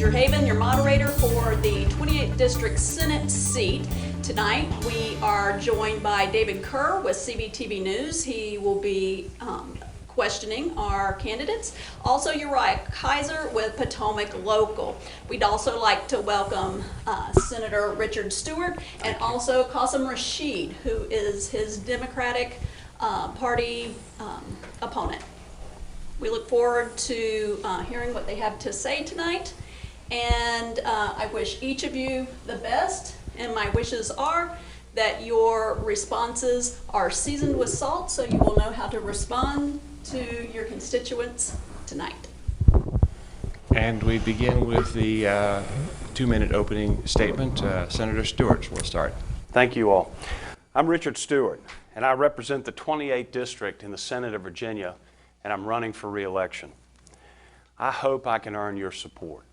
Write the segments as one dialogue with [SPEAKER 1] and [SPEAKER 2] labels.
[SPEAKER 1] Ginger Haven, your moderator for the 28th District Senate seat. Tonight we are joined by David Kerr with CBTV News. He will be questioning our candidates. Also Uriah Kaiser with Potomac Local. We'd also like to welcome Senator Richard Stewart and also StuartRashid, who is his Democratic Party opponent. We look forward to hearing what they have to say tonight, and I wish each of you the best, and my wishes are that your responses are seasoned with salt so you will know how to respond to your constituents tonight.
[SPEAKER 2] And we begin with the 2-minute opening statement. Senator Stewart will start.
[SPEAKER 3] Thank you all. I'm Richard Stewart, and I represent the 28th District in the Senate of Virginia, and I'm running for re-election. I hope I can earn your support.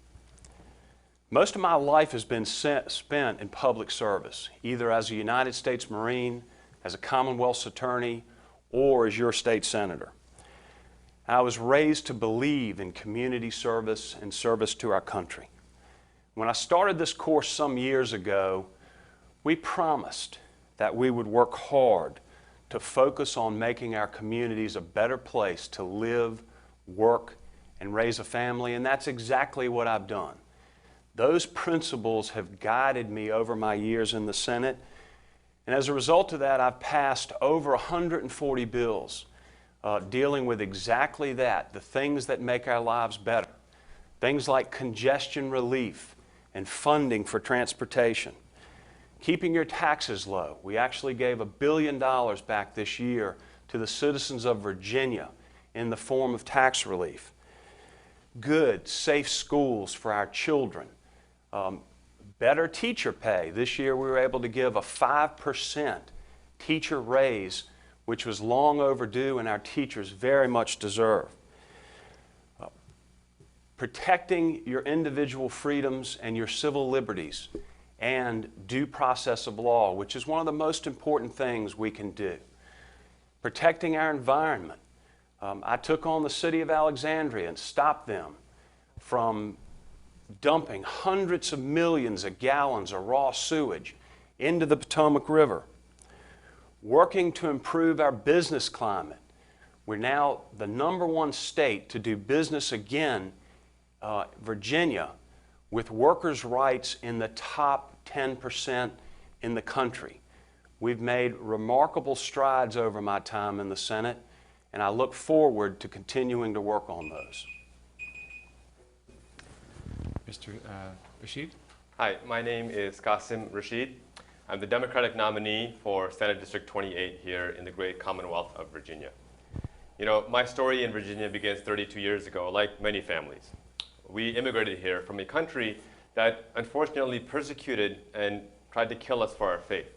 [SPEAKER 3] Most of my life has been spent in public service, either as a United States Marine, as a Commonwealth's attorney, or as your state senator. I was raised to believe in community service and service to our country. When I started this course some years ago, we promised that we would work hard to focus on making our communities a better place to live, work, and raise a family, and that's exactly what I've done. Those principles have guided me over my years in the Senate, and as a result of that, I've passed over 140 bills dealing with exactly that, the things that make our lives better. Things like congestion relief and funding for transportation. Keeping your taxes low. We actually gave $1 billion back this year to the citizens of Virginia in the form of tax relief. Good, safe schools for our children. Better teacher pay. This year we were able to give a 5% teacher raise, which was long overdue and our teachers very much deserve. Protecting your individual freedoms and your civil liberties and due process of law, which is one of the most important things we can do. Protecting our environment. I took on the city of Alexandria and stopped them from dumping hundreds of millions of gallons of raw sewage into the Potomac River. Working to improve our business climate. We're now the #1 state to do business again, Virginia, with workers' rights in the top 10% in the country. We've made remarkable strides over my time in the Senate, and I look forward to continuing to work on those.
[SPEAKER 2] Mr. Rashid?
[SPEAKER 4] Hi, my name is StuartRashid. I'm the Democratic nominee for Senate District 28 here in the great Commonwealth of Virginia. You know, my story in Virginia begins 32 years ago, like many families. We immigrated here from a country that unfortunately persecuted and tried to kill us for our faith.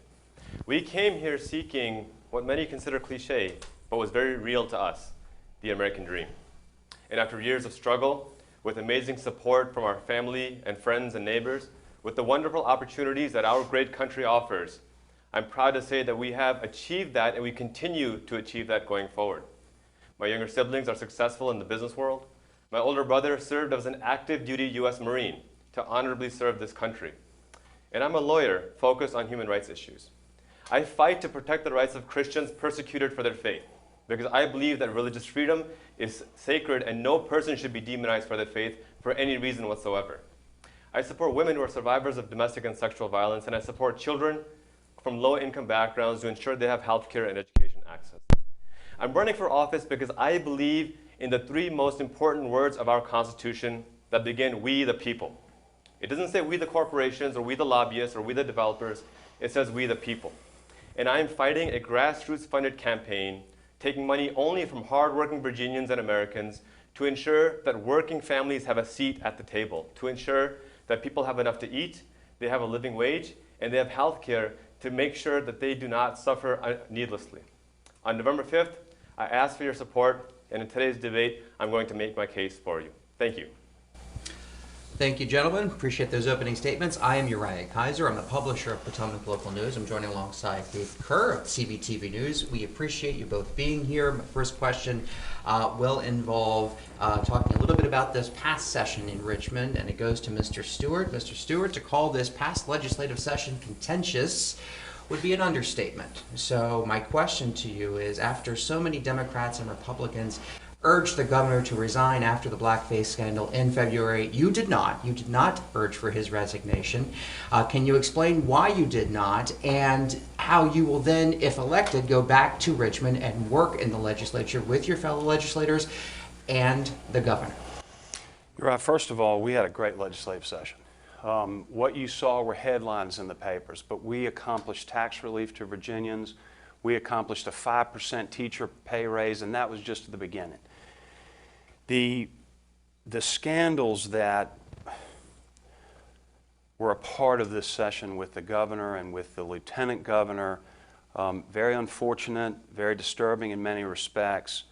[SPEAKER 4] We came here seeking what many consider cliche, but was very real to us, the American dream. And after years of struggle, with amazing support from our family and friends and neighbors, with the wonderful opportunities that our great country offers, I'm proud to say that we have achieved that and we continue to achieve that going forward. My younger siblings are successful in the business world. My older brother served as an active duty U.S. Marine to honorably serve this country. And I'm a lawyer focused on human rights issues. I fight to protect the rights of Christians persecuted for their faith, because I believe that religious freedom is sacred and no person should be demonized for their faith for any reason whatsoever. I support women who are survivors of domestic and sexual violence, and I support children from low-income backgrounds to ensure they have health care and education access. I'm running for office because I believe in the 3 most important words of our Constitution that begin, we the people. It doesn't say we the corporations or we the lobbyists or we the developers. It says we the people. And I'm fighting a grassroots-funded campaign, taking money only from hardworking Virginians and Americans to ensure that working families have a seat at the table, to ensure that people have enough to eat, they have a living wage, and they have health care to make sure that they do not suffer needlessly. On November 5th, I ask for your support, and in today's debate, I'm going to make my case for you. Thank you.
[SPEAKER 5] Thank you, gentlemen. Appreciate those opening statements. I am Uriah Kaiser. I'm the publisher of Potomac Local News. I'm joining alongside Dave Kerr of CBTV News. We appreciate you both being here. My first question will involve talking a little bit about this past session in Richmond, and it goes to Mr. Stewart. Mr. Stewart, to call this past legislative session contentious would be an understatement. So my question to you is, after so many Democrats and Republicans urged the governor to resign after the blackface scandal in February, you did not. You did not urge for his resignation. Can you explain why you did not, and how you will then, if elected, go back to Richmond and work in the legislature with your fellow legislators and the governor?
[SPEAKER 3] You're right. First of all, we had a great legislative session. What you saw were headlines in the papers, but we accomplished tax relief to Virginians. We accomplished a 5% teacher pay raise, and that was just the beginning. The scandals that were a part of this session with the governor and with the lieutenant governor, very unfortunate, very disturbing in many respects,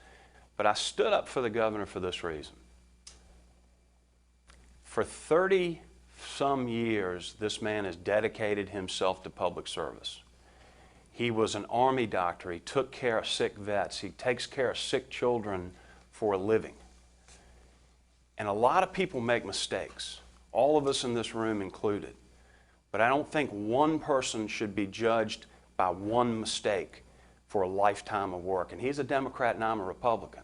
[SPEAKER 3] but I stood up for the governor for this reason. For 30-some years, this man has dedicated himself to public service. He was an Army doctor. He took care of sick vets. He takes care of sick children for a living. And a lot of people make mistakes, all of us in this room included. But I don't think one person should be judged by one mistake for a lifetime of work. And he's a Democrat and I'm a Republican.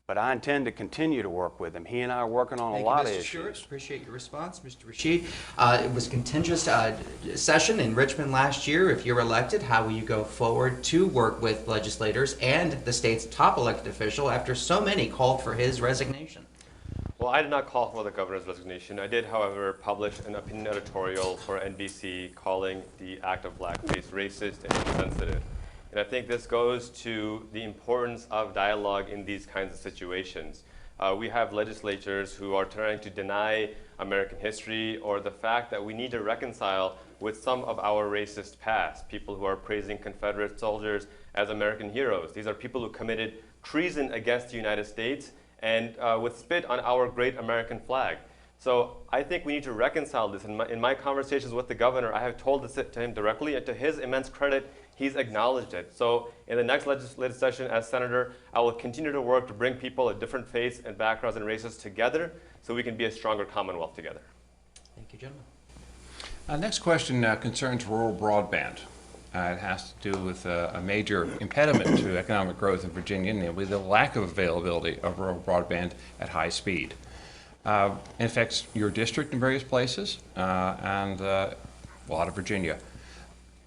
[SPEAKER 3] But I intend to continue to work with him. He and I are working on a lot of issues.
[SPEAKER 5] Thank you, Mr. Stewart. Appreciate your response. Mr. Rashid, it was a contentious session in Richmond last year. If you're elected, how will you go forward to work with legislators and the state's top elected official after so many called for his resignation?
[SPEAKER 4] Well, I did not call for the governor's resignation. I did, however, publish an opinion editorial for NBC calling the act of blackface racist and insensitive. And I think this goes to the importance of dialogue in these kinds of situations. We have legislators who are trying to deny American history or the fact that we need to reconcile with some of our racist past, people who are praising Confederate soldiers as American heroes. These are people who committed treason against the United States and would spit on our great American flag. So I think we need to reconcile this. In my conversations with the governor, I have told this to him directly, and to his immense credit, he's acknowledged it. So in the next legislative session as senator, I will continue to work to bring people of different faiths and backgrounds and races together so we can be a stronger Commonwealth together.
[SPEAKER 5] Thank you, gentlemen.
[SPEAKER 2] Next question concerns rural broadband. It has to do with a major impediment to economic growth in Virginia, namely the lack of availability of rural broadband at high speed. It affects your district in various places and a lot of Virginia.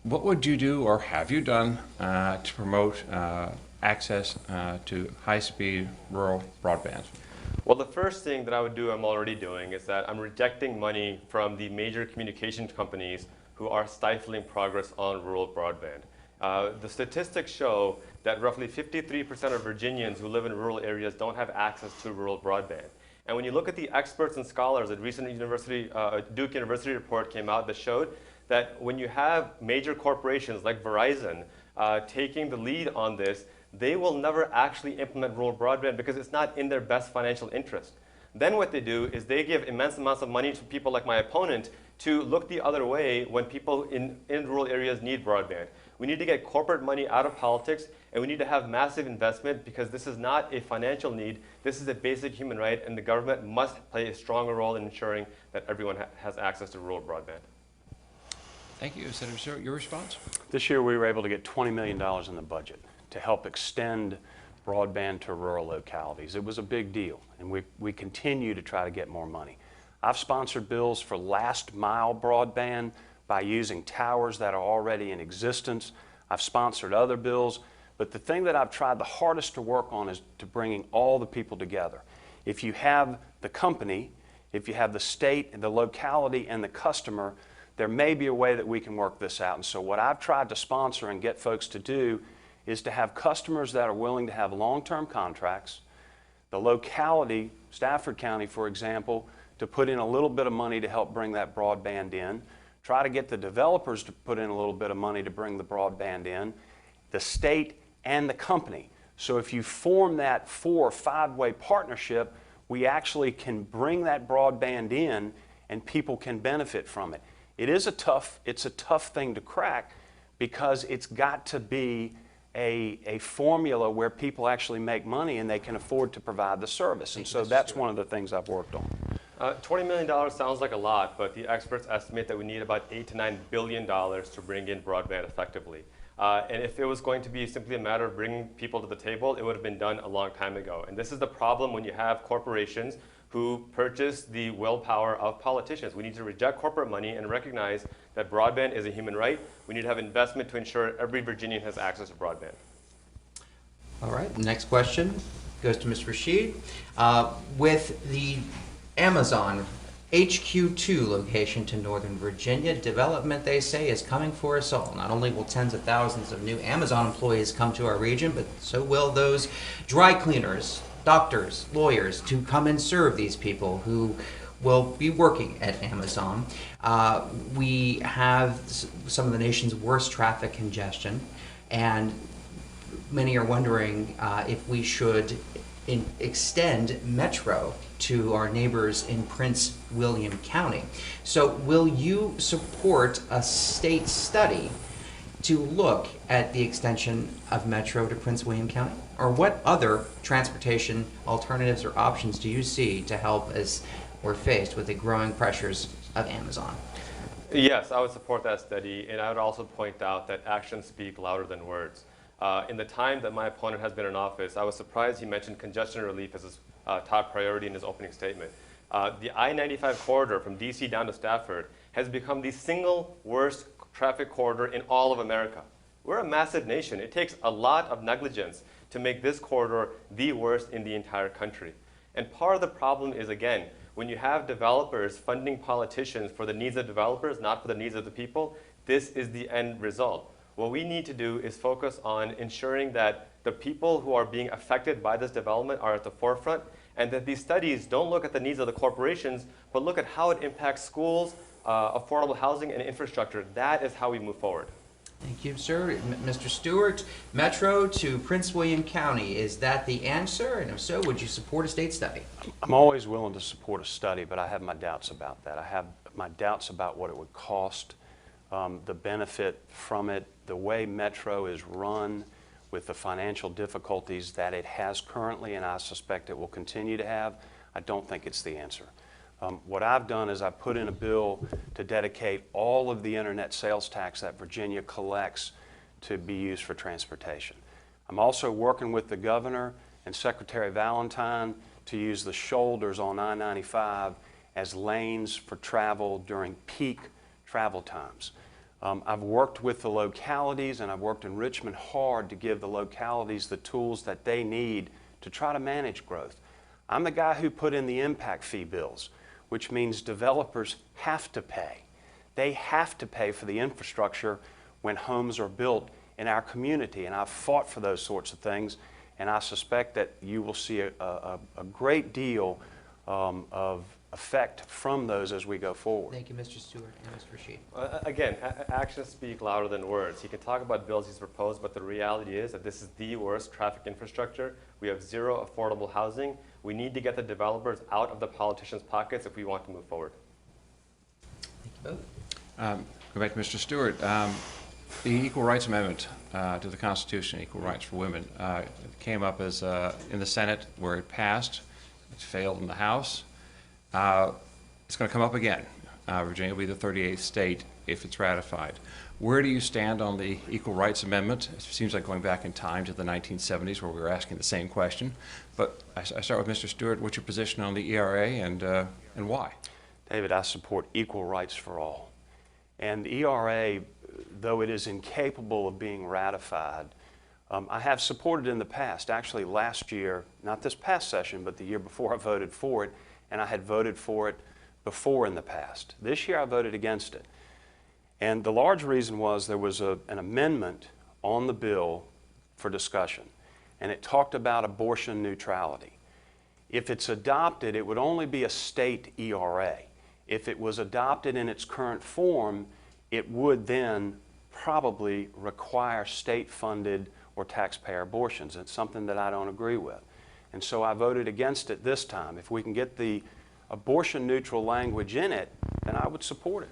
[SPEAKER 2] What would you do, or have you done, to promote access to high-speed rural broadband?
[SPEAKER 4] Well, the first thing that I would do, I'm already doing, is that I'm rejecting money from the major communications companies who are stifling progress on rural broadband. The statistics show that roughly 53% of Virginians who live in rural areas don't have access to rural broadband. And when you look at the experts and scholars, a recent Duke University report came out that showed that when you have major corporations like Verizon taking the lead on this, they will never actually implement rural broadband because it's not in their best financial interest. Then what they do is they give immense amounts of money to people like my opponent to look the other way when people in rural areas need broadband. We need to get corporate money out of politics, and we need to have massive investment because this is not a financial need. This is a basic human right, and the government must play a stronger role in ensuring that everyone has access to rural broadband.
[SPEAKER 2] Thank you. Senator Stewart, your response?
[SPEAKER 3] This year we were able to get $20 million in the budget to help extend broadband to rural localities. It was a big deal, and we continue to try to get more money. I've sponsored bills for last mile broadband by using towers that are already in existence. I've sponsored other bills, but the thing that I've tried the hardest to work on is to bringing all the people together. If you have the company, if you have the state, the locality, and the customer, there may be a way that we can work this out. And so what I've tried to sponsor and get folks to do is to have customers that are willing to have long-term contracts, the locality, Stafford County, for example, to put in a little bit of money to help bring that broadband in, try to get the developers to put in a little bit of money to bring the broadband in, the state and the company. So if you form that 4- or 5-way partnership, we actually can bring that broadband in and people can benefit from it. It's a tough thing to crack because it's got to be a formula where people actually make money and they can afford to provide the service. And so that's one of the things I've worked on.
[SPEAKER 4] $20 million sounds like a lot, but the experts estimate that we need about $8 to $9 billion to bring in broadband effectively. And if it was going to be simply a matter of bringing people to the table, it would have been done a long time ago. And this is the problem when you have corporations who purchase the willpower of politicians. We need to reject corporate money and recognize that broadband is a human right. We need to have investment to ensure every Virginian has access to broadband.
[SPEAKER 5] All right, next question goes to Mr. Rashid. With the Amazon HQ2 location to Northern Virginia, development, they say, is coming for us all. Not only will tens of thousands of new Amazon employees come to our region, but so will those dry cleaners, doctors, lawyers to come and serve these people who will be working at Amazon. We have some of the nation's worst traffic congestion, and many are wondering if we should extend Metro to our neighbors in Prince William County. So will you support a state study to look at the extension of Metro to Prince William County? Or what other transportation alternatives or options do you see to help as we're faced with the growing pressures of Amazon?
[SPEAKER 4] Yes, I would support that study, and I would also point out that actions speak louder than words. In the time that my opponent has been in office, I was surprised he mentioned congestion relief as his top priority in his opening statement. The I-95 corridor from DC down to Stafford has become the single worst traffic corridor in all of America. We're a massive nation. It takes a lot of negligence to make this corridor the worst in the entire country. And part of the problem is, again, when you have developers funding politicians for the needs of developers, not for the needs of the people, this is the end result. What we need to do is focus on ensuring that the people who are being affected by this development are at the forefront, and that these studies don't look at the needs of the corporations, but look at how it impacts schools, affordable housing, and infrastructure. That is how we move forward.
[SPEAKER 5] Thank you, sir. Mr. Stewart, Metro to Prince William County, is that the answer? And if so, would you support a state study?
[SPEAKER 3] I'm always willing to support a study, but I have my doubts about that. I have my doubts about what it would cost, the benefit from it, the way Metro is run with the financial difficulties that it has currently, and I suspect it will continue to have. I don't think it's the answer. What I've done is I put in a bill to dedicate all of the internet sales tax that Virginia collects to be used for transportation. I'm also working with the governor and Secretary Valentine to use the shoulders on I-95 as lanes for travel during peak travel times. I've worked with the localities, and I've worked in Richmond hard to give the localities the tools that they need to try to manage growth. I'm the guy who put in the impact fee bills, which means developers have to pay. They have to pay for the infrastructure when homes are built in our community, and I've fought for those sorts of things, and I suspect that you will see a great deal of effect from those as we go forward.
[SPEAKER 5] Thank you, Mr. Stewart and Mr. Rashid.
[SPEAKER 4] Again, actions speak louder than words. He can talk about bills he's proposed, but the reality is that this is the worst traffic infrastructure. We have zero affordable housing. We need to get the developers out of the politicians' pockets if we want to move forward.
[SPEAKER 5] Thank you both.
[SPEAKER 2] Go back to Mr. Stewart. The Equal Rights Amendment to the Constitution, Equal Rights for Women, came up as in the Senate where it passed. It failed in the House. It's going to come up again. Virginia will be the 38th state if it's ratified. Where do you stand on the Equal Rights Amendment? It seems like going back in time to the 1970s where we were asking the same question. But I start with Mr. Stewart. What's your position on the ERA and why?
[SPEAKER 3] David, I support equal rights for all. And the ERA, though it is incapable of being ratified, I have supported in the past. Actually, last year, not this past session, but the year before, I voted for it, and I had voted for it before in the past. This year, I voted against it. And the large reason was there was an amendment on the bill for discussion, and it talked about abortion neutrality. If it's adopted, it would only be a state ERA. If it was adopted in its current form, it would then probably require state-funded or taxpayer abortions. It's something that I don't agree with. And so I voted against it this time. If we can get the abortion-neutral language in it, then I would support it.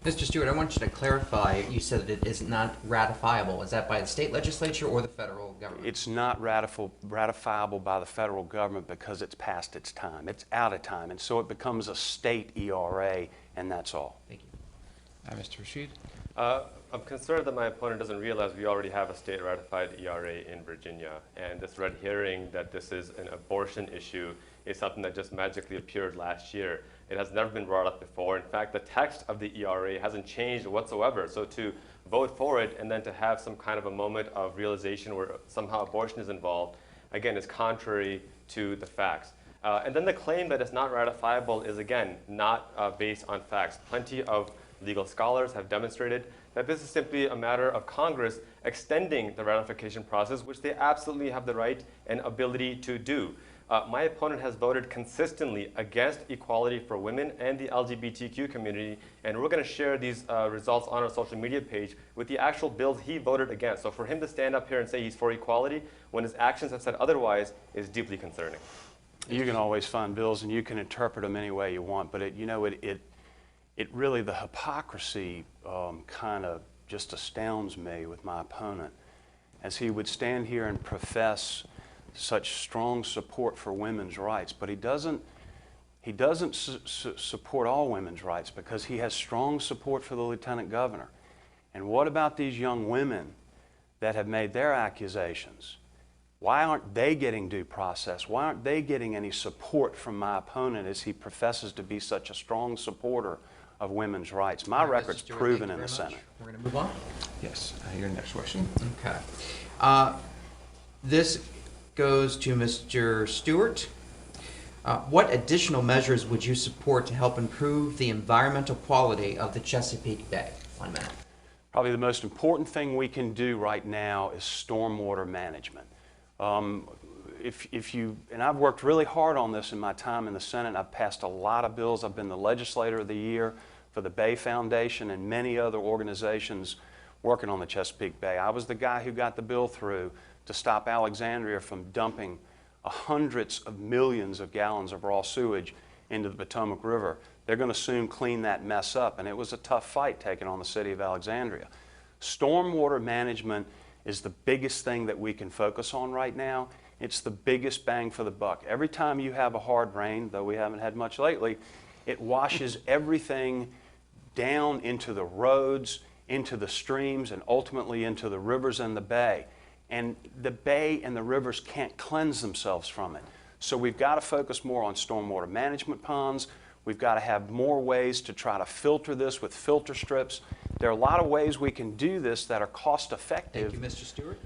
[SPEAKER 5] Mr. Stewart, I want you to clarify, you said that it is not ratifiable. Is that by the state legislature or the federal government?
[SPEAKER 3] It's not ratifiable by the federal government because it's past its time. It's out of time, and so it becomes a state ERA, and that's all.
[SPEAKER 5] Thank you.
[SPEAKER 2] Mr. Rashid?
[SPEAKER 4] I'm concerned that my opponent doesn't realize we already have a state-ratified ERA in Virginia, and this red herring that this is an abortion issue is something that just magically appeared last year. It has never been brought up before. In fact, the text of the ERA hasn't changed whatsoever. So to vote for it and then to have some kind of a moment of realization where somehow abortion is involved, again, is contrary to the facts. And then the claim that it's not ratifiable is, again, not based on facts. Plenty of legal scholars have demonstrated that this is simply a matter of Congress extending the ratification process, which they absolutely have the right and ability to do. My opponent has voted consistently against equality for women and the LGBTQ community, and we're going to share these results on our social media page with the actual bills he voted against. So for him to stand up here and say he's for equality when his actions have said otherwise is deeply concerning.
[SPEAKER 3] You can always find bills, and you can interpret them any way you want, but it really, the hypocrisy kind of just astounds me with my opponent, as he would stand here and profess such strong support for women's rights, but he doesn't support all women's rights, because he has strong support for the lieutenant governor. And what about these young women that have made their accusations? Why aren't they getting due process? Why aren't they getting any support from my opponent, as he professes to be such a strong supporter of women's rights? My record's proven in the Senate.
[SPEAKER 5] We're going to move on.
[SPEAKER 2] Yes. Your next question.
[SPEAKER 5] Okay. This goes to Mr. Stewart. What additional measures would you support to help improve the environmental quality of the Chesapeake Bay? 1 minute.
[SPEAKER 3] Probably the most important thing we can do right now is stormwater management. And I've worked really hard on this in my time in the Senate. I've passed a lot of bills. I've been the Legislator of the Year for the Bay Foundation and many other organizations working on the Chesapeake Bay. I was the guy who got the bill through to stop Alexandria from dumping hundreds of millions of gallons of raw sewage into the Potomac River. They're going to soon clean that mess up, and it was a tough fight taking on the city of Alexandria. Stormwater management is the biggest thing that we can focus on right now. It's the biggest bang for the buck. Every time you have a hard rain, though we haven't had much lately, it washes everything down into the roads, into the streams, and ultimately into the rivers and the bay. And the bay and the rivers can't cleanse themselves from it. So we've got to focus more on stormwater management ponds. We've got to have more ways to try to filter this with filter strips. There are a lot of ways we can do this that are cost effective.
[SPEAKER 5] Thank you, Mr. Stewart.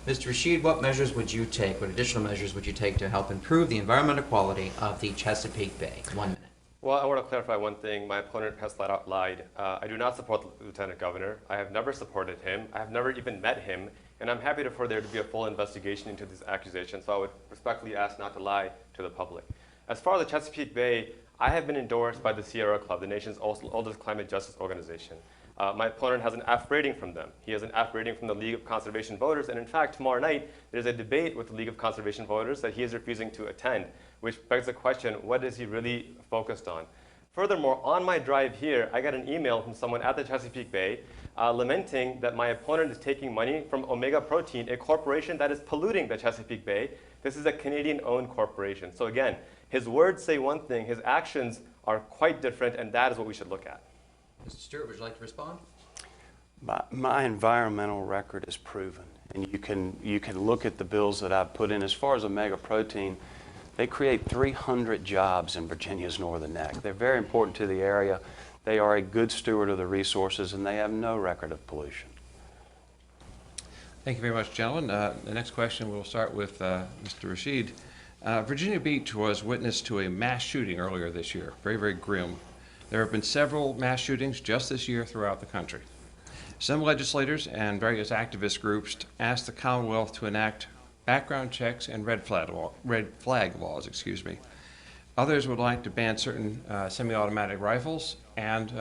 [SPEAKER 5] Mr. Rashid, what measures would you take, what additional measures would you take to help improve the environmental quality of the Chesapeake Bay? 1 minute.
[SPEAKER 4] Well, I want to clarify one thing. My opponent has flat out lied. I do not support the Lieutenant Governor. I have never supported him. I have never even met him. And I'm happy for there to be a full investigation into these accusations. So I would respectfully ask not to lie to the public. As far as the Chesapeake Bay, I have been endorsed by the Sierra Club, the nation's oldest climate justice organization. My opponent has an F rating from them. He has an F rating from the League of Conservation Voters. And in fact, tomorrow night, there's a debate with the League of Conservation Voters that he is refusing to attend, which begs the question, what is he really focused on? Furthermore, on my drive here, I got an email from someone at the Chesapeake Bay lamenting that my opponent is taking money from Omega Protein, a corporation that is polluting the Chesapeake Bay. This is a Canadian-owned corporation. So again, his words say one thing, his actions are quite different, and that is what we should look at.
[SPEAKER 5] Mr. Stewart, would you like to respond?
[SPEAKER 3] My environmental record is proven, and you can look at the bills that I've put in. As far as Omega Protein, they create 300 jobs in Virginia's northern neck. They're very important to the area. They are a good steward of the resources, and they have no record of pollution.
[SPEAKER 2] Thank you very much, gentlemen. The next question, we'll start with Mr. Rashid. Virginia Beach was witness to a mass shooting earlier this year, very, very grim. There have been several mass shootings just this year throughout the country. Some legislators and various activist groups asked the Commonwealth to enact background checks and red flag laws. Others would like to ban certain semi-automatic rifles and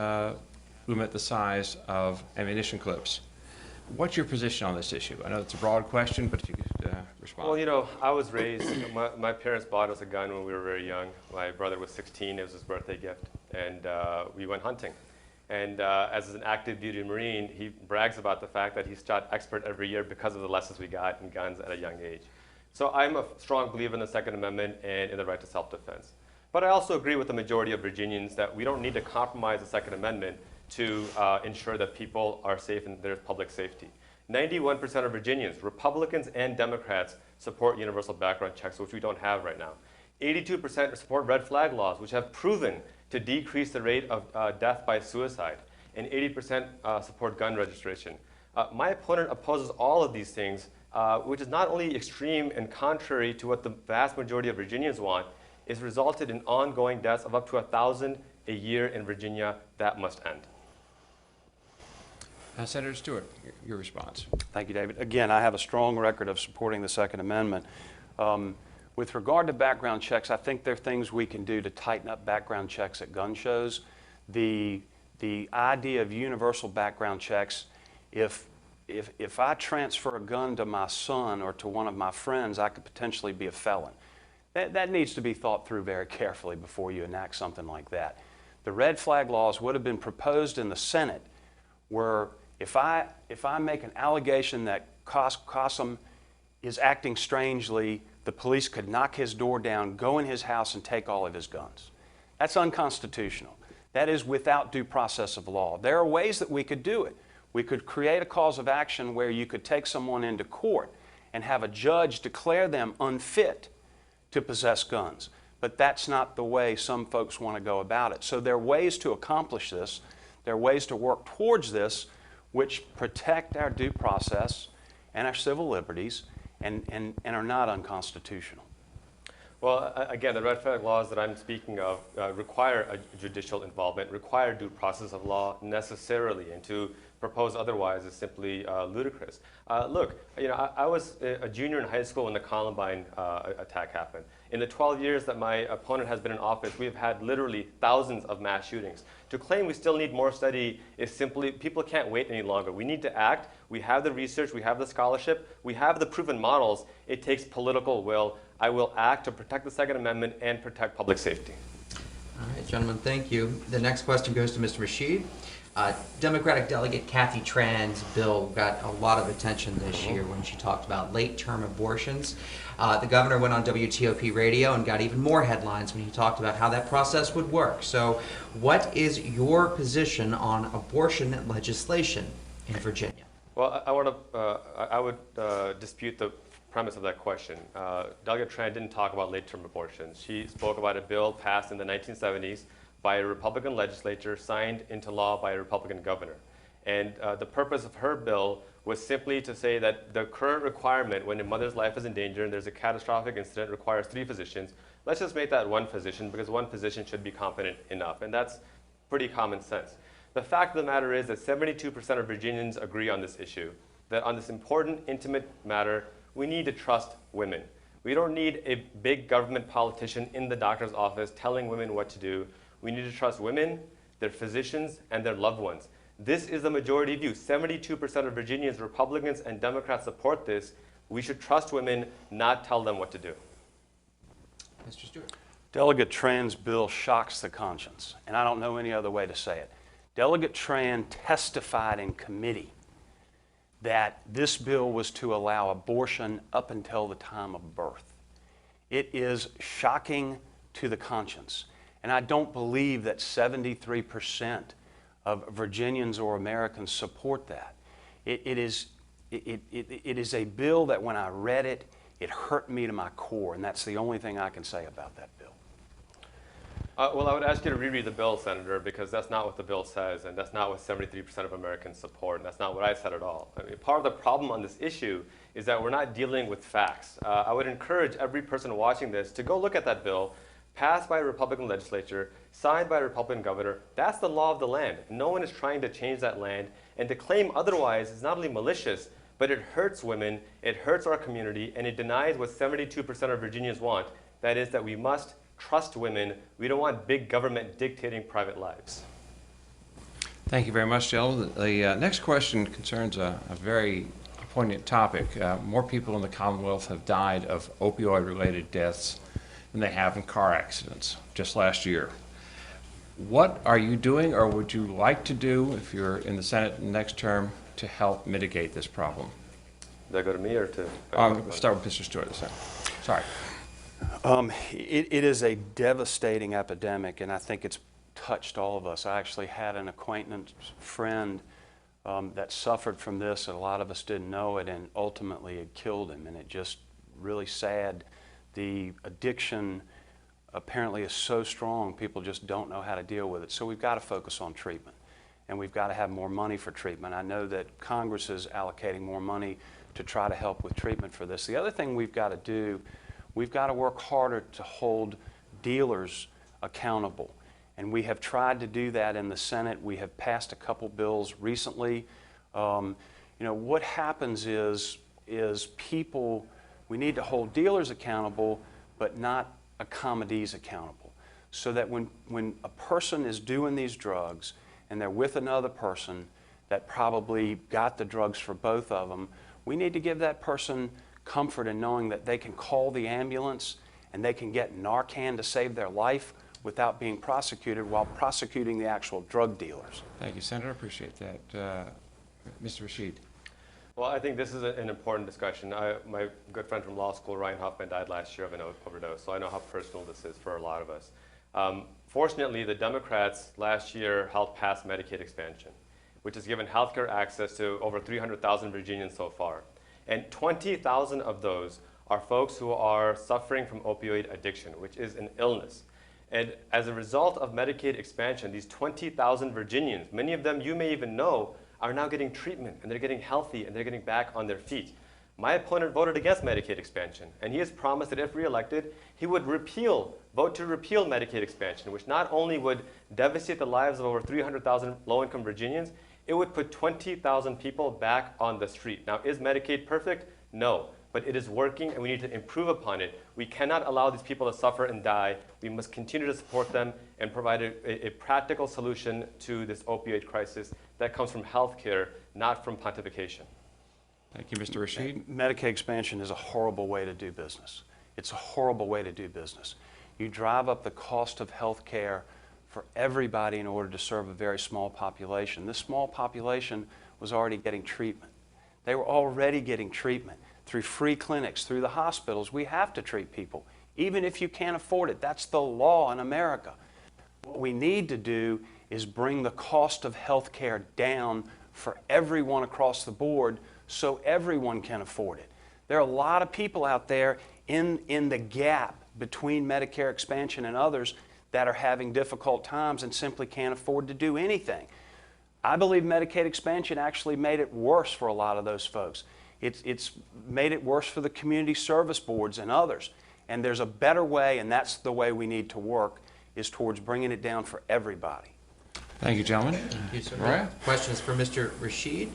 [SPEAKER 2] limit the size of ammunition clips. What's your position on this issue? I know it's a broad question, but if you could respond?
[SPEAKER 4] Well, you know, I was raised, my parents bought us a gun when we were very young. My brother was 16, it was his birthday gift, and we went hunting. And as an active duty Marine, he brags about the fact that he's shot expert every year because of the lessons we got in guns at a young age. So I'm a strong believer in the Second Amendment and in the right to self-defense. But I also agree with the majority of Virginians that we don't need to compromise the Second Amendment to ensure that people are safe and there's public safety. 91% of Virginians, Republicans and Democrats, support universal background checks, which we don't have right now. 82% support red flag laws, which have proven to decrease the rate of death by suicide. And 80% support gun registration. My opponent opposes all of these things, which is not only extreme and contrary to what the vast majority of Virginians want, it's resulted in ongoing deaths of up to 1,000 a year in Virginia. That must end.
[SPEAKER 2] Senator Stewart, your response.
[SPEAKER 3] Thank you, David. Again, I have a strong record of supporting the Second Amendment. With regard to background checks, I think there are things we can do to tighten up background checks at gun shows. The idea of universal background checks, if I transfer a gun to my son or to one of my friends, I could potentially be a felon. That needs to be thought through very carefully before you enact something like that. The red flag laws would have been proposed in the Senate, where if I make an allegation that Qasim is acting strangely, the police could knock his door down, go in his house, and take all of his guns. That's unconstitutional. That is without due process of law. There are ways that we could do it. We could create a cause of action where you could take someone into court and have a judge declare them unfit to possess guns. But that's not the way some folks want to go about it. So there are ways to accomplish this. There are ways to work towards this which protect our due process and our civil liberties and are not unconstitutional.
[SPEAKER 4] Well, again, the red flag laws that I'm speaking of require a judicial involvement, require due process of law necessarily, and to propose otherwise is simply ludicrous. Look, you know, I was a junior in high school when the Columbine attack happened. In the 12 years that my opponent has been in office, we've had literally thousands of mass shootings. To claim we still need more study is simply, people can't wait any longer. We need to act. We have the research, we have the scholarship, we have the proven models. It takes political will. I will act to protect the Second Amendment and protect public safety.
[SPEAKER 5] All right, gentlemen, thank you. The next question goes to Mr. Rashid. Democratic Delegate Kathy Tran's bill got a lot of attention this year when she talked about late-term abortions. The governor went on WTOP radio and got even more headlines when he talked about how that process would work. So what is your position on abortion legislation in Virginia?
[SPEAKER 4] Well, I would dispute the premise of that question. Delegate Tran didn't talk about late-term abortions. She spoke about a bill passed in the 1970s by a Republican legislature, signed into law by a Republican governor. And the purpose of her bill was simply to say that the current requirement when a mother's life is in danger and there's a catastrophic incident requires 3 physicians. Let's just make that 1 physician because 1 physician should be competent enough. And that's pretty common sense. The fact of the matter is that 72% of Virginians agree on this issue, that on this important, intimate matter, we need to trust women. We don't need a big government politician in the doctor's office telling women what to do. We need to trust women, their physicians, and their loved ones. This is the majority view. 72% of Virginians, Republicans, and Democrats support this. We should trust women, not tell them what to do.
[SPEAKER 5] Mr. Stewart.
[SPEAKER 3] Delegate Tran's bill shocks the conscience, and I don't know any other way to say it. Delegate Tran testified in committee that this bill was to allow abortion up until the time of birth. It is shocking to the conscience. And I don't believe that 73% of Virginians or Americans support that. It is a bill that when I read it, it hurt me to my core, and that's the only thing I can say about that bill.
[SPEAKER 4] Well, I would ask you to reread the bill, Senator, because that's not what the bill says, and that's not what 73% of Americans support, and that's not what I said at all. I mean, part of the problem on this issue is that we're not dealing with facts. I would encourage every person watching this to go look at that bill, passed by a Republican legislature, signed by a Republican governor. That's the law of the land. No one is trying to change that land, and to claim otherwise is not only malicious, but it hurts women, it hurts our community, and it denies what 72% of Virginians want. That is that we must trust women. We don't want big government dictating private lives.
[SPEAKER 2] Thank you very much, gentlemen. The next question concerns a very poignant topic. More people in the Commonwealth have died of opioid-related deaths than they have in car accidents just last year. What are you doing, or would you like to do, if you're in the Senate next term, to help mitigate this problem?
[SPEAKER 4] Did that go to me or to?
[SPEAKER 2] Start with Mr. Stewart this time. Sorry.
[SPEAKER 3] It is a devastating epidemic, and I think it's touched all of us. I actually had an acquaintance, friend, that suffered from this, and a lot of us didn't know it, and ultimately it killed him, and it just really sad. The addiction apparently is so strong, people just don't know how to deal with it. So we've got to focus on treatment, and we've got to have more money for treatment. I know that Congress is allocating more money to try to help with treatment for this. The other thing we've got to do, we've got to work harder to hold dealers accountable. And we have tried to do that in the Senate. We have passed a couple bills recently. What happens is people, we need to hold dealers accountable, but not accommodees accountable. So that when a person is doing these drugs and they're with another person that probably got the drugs for both of them, we need to give that person comfort in knowing that they can call the ambulance and they can get Narcan to save their life without being prosecuted while prosecuting the actual drug dealers.
[SPEAKER 2] Thank you, Senator. I appreciate that. Mr. Rashid.
[SPEAKER 4] Well, I think this is an important discussion. My good friend from law school, Ryan Huffman, died last year of an overdose, so I know how personal this is for a lot of us. Fortunately, the Democrats last year helped pass Medicaid expansion, which has given healthcare access to over 300,000 Virginians so far. And 20,000 of those are folks who are suffering from opioid addiction, which is an illness. And as a result of Medicaid expansion, these 20,000 Virginians, many of them you may even know, are now getting treatment, and they're getting healthy, and they're getting back on their feet. My opponent voted against Medicaid expansion, and he has promised that if reelected, he would vote to repeal Medicaid expansion, which not only would devastate the lives of over 300,000 low-income Virginians, it would put 20,000 people back on the street. Now, is Medicaid perfect? No, but it is working, and we need to improve upon it. We cannot allow these people to suffer and die. We must continue to support them and provide a practical solution to this opioid crisis that comes from health care, not from pontification.
[SPEAKER 2] Thank you, Mr. Rashid.
[SPEAKER 3] Medicaid expansion is a horrible way to do business. It's a horrible way to do business. You drive up the cost of health care for everybody in order to serve a very small population. This small population was already getting treatment. They were already getting treatment through free clinics, through the hospitals. We have to treat people, even if you can't afford it. That's the law in America. What we need to do is bring the cost of health care down for everyone across the board so everyone can afford it. There are a lot of people out there in the gap between Medicare expansion and others that are having difficult times and simply can't afford to do anything. I believe Medicaid expansion actually made it worse for a lot of those folks. It's made it worse for the community service boards and others. And there's a better way, and that's the way we need to work, is towards bringing it down for everybody.
[SPEAKER 2] Thank you, gentlemen.
[SPEAKER 5] Thank you, sir.
[SPEAKER 2] Right.
[SPEAKER 5] Questions for Mr. Rashid?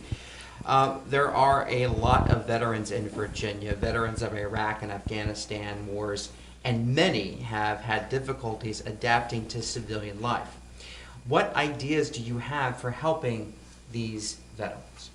[SPEAKER 5] There are a lot of veterans in Virginia, veterans of Iraq and Afghanistan wars, and many have had difficulties adapting to civilian life. What ideas do you have for helping these veterans?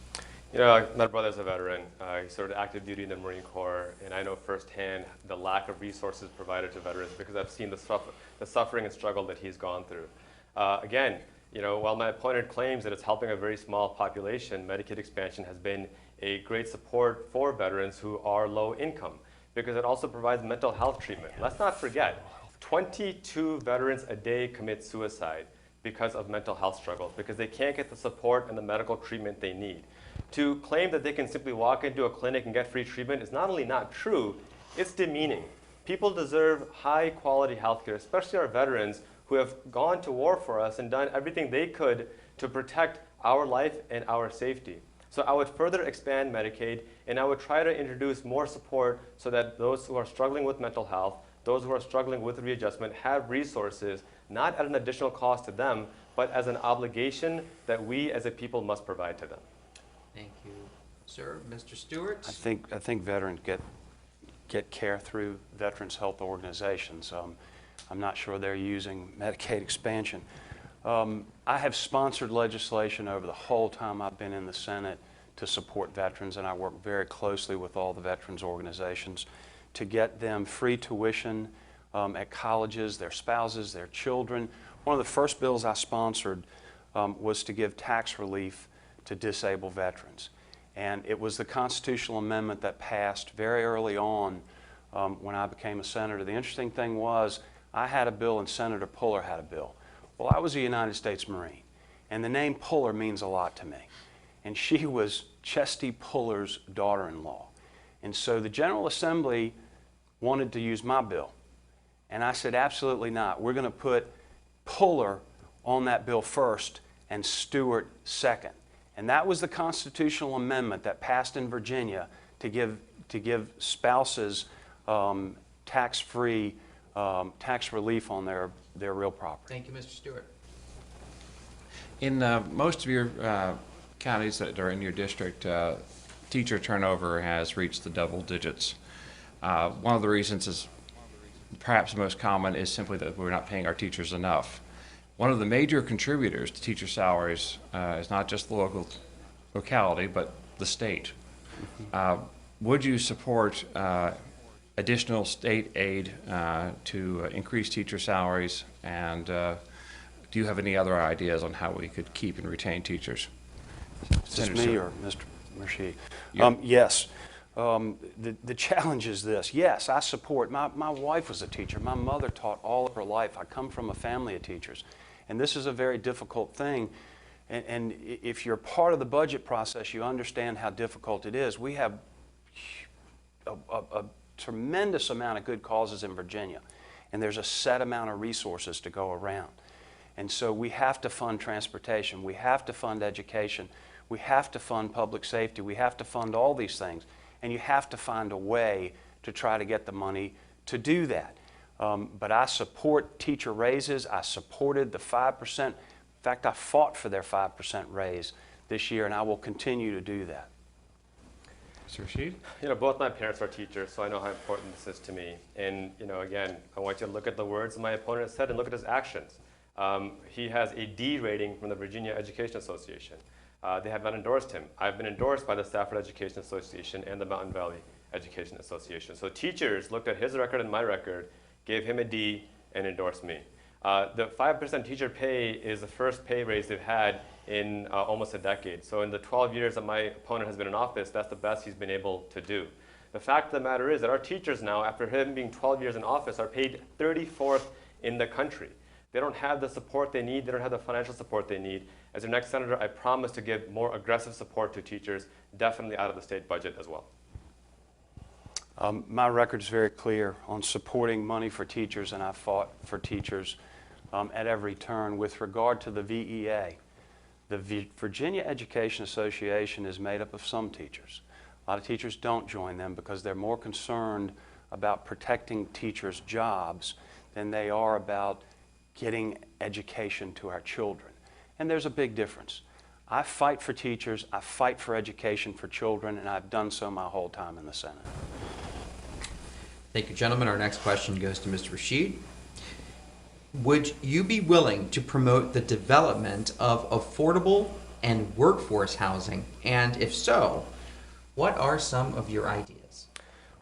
[SPEAKER 4] You know, my brother's a veteran. He served active duty in the Marine Corps, and I know firsthand the lack of resources provided to veterans because I've seen the suffering and struggle that he's gone through. Again, you know, while my opponent claims that it's helping a very small population, Medicaid expansion has been a great support for veterans who are low income because it also provides mental health treatment. Let's not forget, 22 veterans a day commit suicide because of mental health struggles, because they can't get the support and the medical treatment they need. To claim that they can simply walk into a clinic and get free treatment is not only not true, it's demeaning. People deserve high quality health care, especially our veterans who have gone to war for us and done everything they could to protect our life and our safety. So I would further expand Medicaid, and I would try to introduce more support so that those who are struggling with mental health, those who are struggling with readjustment have resources, not at an additional cost to them, but as an obligation that we as a people must provide to them.
[SPEAKER 5] Thank you, sir. Mr. Stewart?
[SPEAKER 3] I think veterans get care through Veterans Health Organizations. I'm not sure they're using Medicaid expansion. I have sponsored legislation over the whole time I've been in the Senate to support veterans, and I work very closely with all the veterans organizations to get them free tuition at colleges, their spouses, their children. One of the first bills I sponsored was to give tax relief to disabled veterans. And it was the constitutional amendment that passed very early on when I became a senator. The interesting thing was I had a bill and Senator Puller had a bill. Well, I was a United States Marine, and the name Puller means a lot to me. And she was Chesty Puller's daughter-in-law. And so the General Assembly wanted to use my bill. And I said, absolutely not. We're going to put Puller on that bill first and Stuart second. And that was the constitutional amendment that passed in Virginia to give spouses tax-free tax relief on their real property.
[SPEAKER 5] Thank you, Mr. Stewart.
[SPEAKER 2] In most of your counties that are in your district, teacher turnover has reached the double digits. One of the reasons is perhaps most common is simply that we're not paying our teachers enough. One of the major contributors to teacher salaries is not just the locality, but the state. Would you support additional state aid to increase teacher salaries, and do you have any other ideas on how we could keep and retain teachers?
[SPEAKER 3] Is this me or Mr. Rashid?
[SPEAKER 2] Yeah.
[SPEAKER 3] Yes. The challenge is this. Yes, I support. My wife was a teacher. My mother taught all of her life. I come from a family of teachers. And this is a very difficult thing. And if you're part of the budget process, you understand how difficult it is. We have a tremendous amount of good causes in Virginia, and there's a set amount of resources to go around. And so we have to fund transportation. We have to fund education. We have to fund public safety. We have to fund all these things. And you have to find a way to try to get the money to do that. But I support teacher raises. I supported the 5%. In fact, I fought for their 5% raise this year, and I will continue to do that.
[SPEAKER 2] Mr. Rashid?
[SPEAKER 4] You know, both my parents are teachers, so I know how important this is to me. And, you know, again, I want you to look at the words my opponent said and look at his actions. He has a D rating from the Virginia Education Association. They have not endorsed him. I've been endorsed by the Stafford Education Association and the Mountain Valley Education Association. So teachers looked at his record and my record, gave him a D, and endorsed me. The 5% teacher pay is the first pay raise they've had in almost a decade. So in the 12 years that my opponent has been in office, that's the best he's been able to do. The fact of the matter is that our teachers now, after him being 12 years in office, are paid 34th in the country. They don't have the support they need. They don't have the financial support they need. As your next senator, I promise to give more aggressive support to teachers, definitely out of the state budget as well.
[SPEAKER 3] My record is very clear on supporting money for teachers, and I fought for teachers at every turn. With regard to the VEA, the Virginia Education Association is made up of some teachers. A lot of teachers don't join them because they're more concerned about protecting teachers' jobs than they are about getting education to our children. And there's a big difference. I fight for teachers, I fight for education for children, and I've done so my whole time in the Senate.
[SPEAKER 5] Thank you, gentlemen. Our next question goes to Mr. Rashid. Would you be willing to promote the development of affordable and workforce housing? And if so, what are some of your ideas?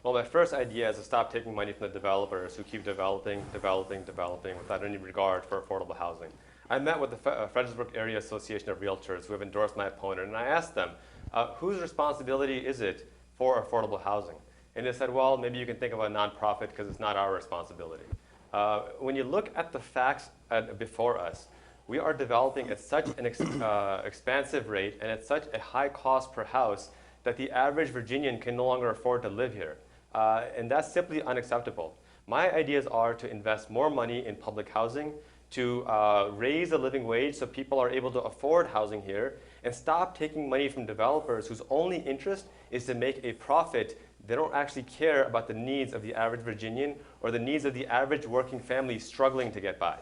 [SPEAKER 4] Well, my first idea is to stop taking money from the developers who keep developing without any regard for affordable housing. I met with the Fredericksburg Area Association of Realtors who have endorsed my opponent, and I asked them, whose responsibility is it for affordable housing? And they said, well, maybe you can think of a nonprofit because it's not our responsibility. When you look at the facts before us, we are developing at such an expansive rate and at such a high cost per house that the average Virginian can no longer afford to live here. And that's simply unacceptable. My ideas are to invest more money in public housing, to raise the living wage so people are able to afford housing here, and stop taking money from developers whose only interest is to make a profit. They don't actually care about the needs of the average Virginian or the needs of the average working family struggling to get by.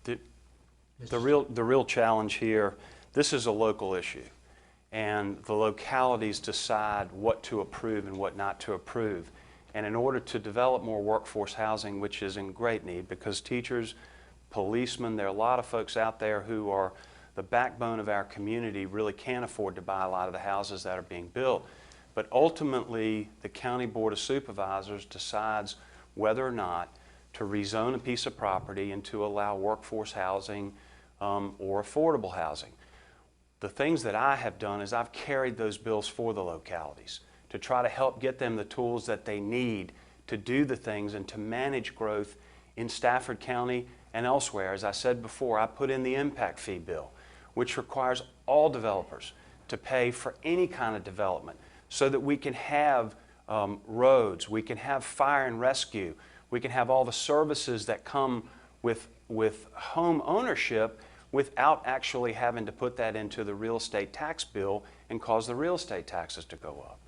[SPEAKER 3] The real challenge here, this is a local issue, and the localities decide what to approve and what not to approve. And in order to develop more workforce housing, which is in great need, because teachers, policemen, there are a lot of folks out there who are the backbone of our community, really can't afford to buy a lot of the houses that are being built. But ultimately, the County Board of Supervisors decides whether or not to rezone a piece of property and to allow workforce housing or affordable housing. The things that I have done is I've carried those bills for the localities to try to help get them the tools that they need to do the things and to manage growth in Stafford County and elsewhere. As I said before, I put in the impact fee bill, which requires all developers to pay for any kind of development so that we can have roads, we can have fire and rescue, we can have all the services that come with home ownership without actually having to put that into the real estate tax bill and cause the real estate taxes to go up.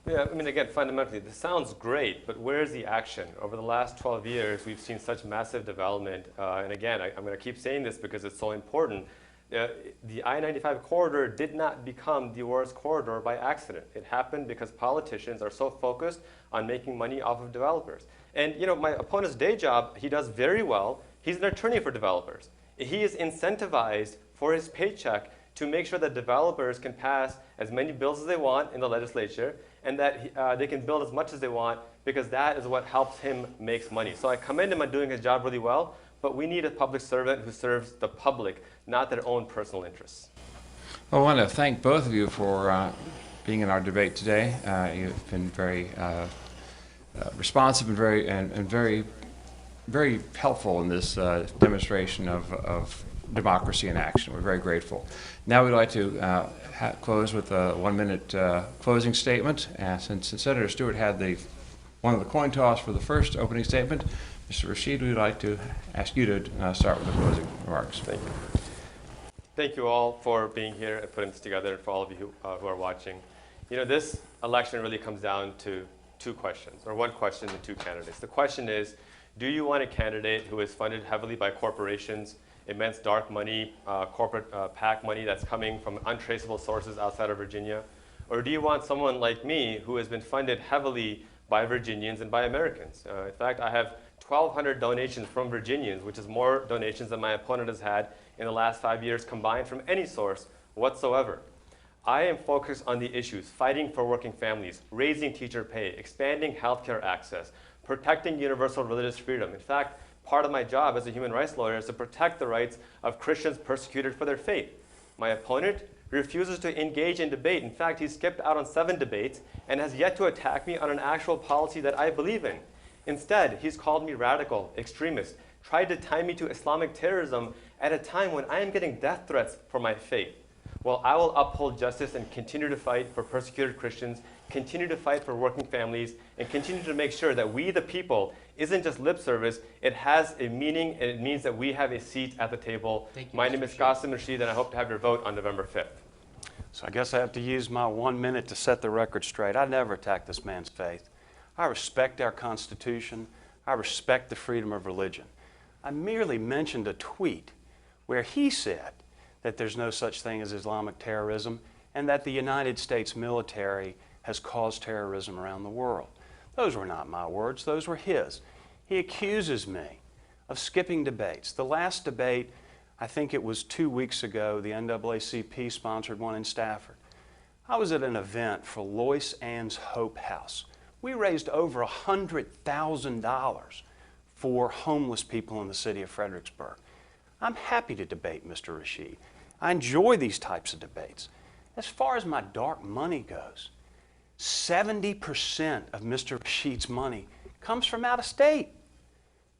[SPEAKER 4] Yeah, I mean, again, fundamentally, this sounds great, but where's the action? Over the last 12 years, we've seen such massive development. And again, I'm going to keep saying this because it's so important. The I-95 corridor did not become the worst corridor by accident. It happened because politicians are so focused on making money off of developers. And you know, my opponent's day job, he does very well. He's an attorney for developers. He is incentivized for his paycheck to make sure that developers can pass as many bills as they want in the legislature and that they can build as much as they want because that is what helps him make money. So I commend him on doing his job really well, but we need a public servant who serves the public, not their own personal interests.
[SPEAKER 2] Well, I want to thank both of you for being in our debate today. You've been very responsive and very helpful in this demonstration of democracy in action. We're very grateful. Now we'd like to close with a 1-minute closing statement. Since Senator Stewart had one of the coin toss for the first opening statement, Mr. Rashid, we'd like to ask you to start with the closing remarks.
[SPEAKER 4] Thank you. Thank you all for being here and putting this together, and for all of you who are watching. You know, this election really comes down to two questions, or one question and two candidates. The question is, do you want a candidate who is funded heavily by corporations, immense dark money, corporate PAC money that's coming from untraceable sources outside of Virginia? Or do you want someone like me who has been funded heavily by Virginians and by Americans? In fact, I have 1,200 donations from Virginians, which is more donations than my opponent has had in the last 5 years combined from any source whatsoever. I am focused on the issues: fighting for working families, raising teacher pay, expanding healthcare access, protecting universal religious freedom. In fact, part of my job as a human rights lawyer is to protect the rights of Christians persecuted for their faith. My opponent refuses to engage in debate. In fact, he skipped out on 7 debates and has yet to attack me on an actual policy that I believe in. Instead, he's called me radical, extremist, tried to tie me to Islamic terrorism at a time when I am getting death threats for my faith. Well, I will uphold justice and continue to fight for persecuted Christians, continue to fight for working families, and continue to make sure that we, the people, isn't just lip service. It has a meaning, and it means that we have a seat at the table.
[SPEAKER 5] Thank you,
[SPEAKER 4] My
[SPEAKER 5] Mr.
[SPEAKER 4] name is
[SPEAKER 5] Rashid.
[SPEAKER 4] Qasim Rashid, and I hope to have your vote on November 5th.
[SPEAKER 3] So I guess I have to use my 1 minute to set the record straight. I never attacked this man's faith. I respect our Constitution. I respect the freedom of religion. I merely mentioned a tweet where he said that there's no such thing as Islamic terrorism and that the United States military has caused terrorism around the world. Those were not my words, those were his. He accuses me of skipping debates. The last debate, I think it was 2 weeks ago, the NAACP sponsored one in Stafford. I was at an event for Lois Ann's Hope House. We raised over $100,000 for homeless people in the city of Fredericksburg. I'm happy to debate Mr. Rashid. I enjoy these types of debates. As far as my dark money goes, 70% of Mr. Rashid's money comes from out of state.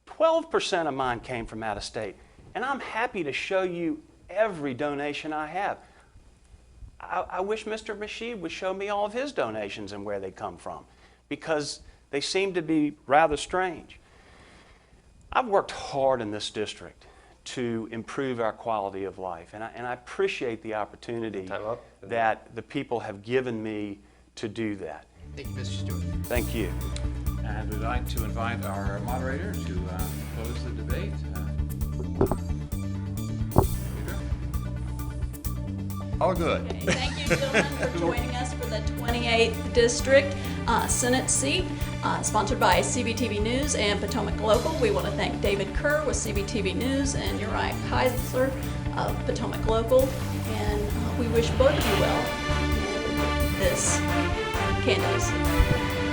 [SPEAKER 3] 12% of mine came from out of state. And I'm happy to show you every donation I have. I wish Mr. Rashid would show me all of his donations and where they come from, because they seem to be rather strange. I've worked hard in this district to improve our quality of life, and I appreciate the opportunity that the people have given me to do that.
[SPEAKER 5] Thank you, Mr. Stewart.
[SPEAKER 3] Thank you.
[SPEAKER 2] And we'd like to invite our moderator to close the debate. All good.
[SPEAKER 1] Okay, thank you, gentlemen, for joining us for the 28th District Senate seat, sponsored by CBTV News and Potomac Local. We want to thank David Kerr with CBTV News and Uriah Kaiser of Potomac Local, and we wish both of you well in this candidacy.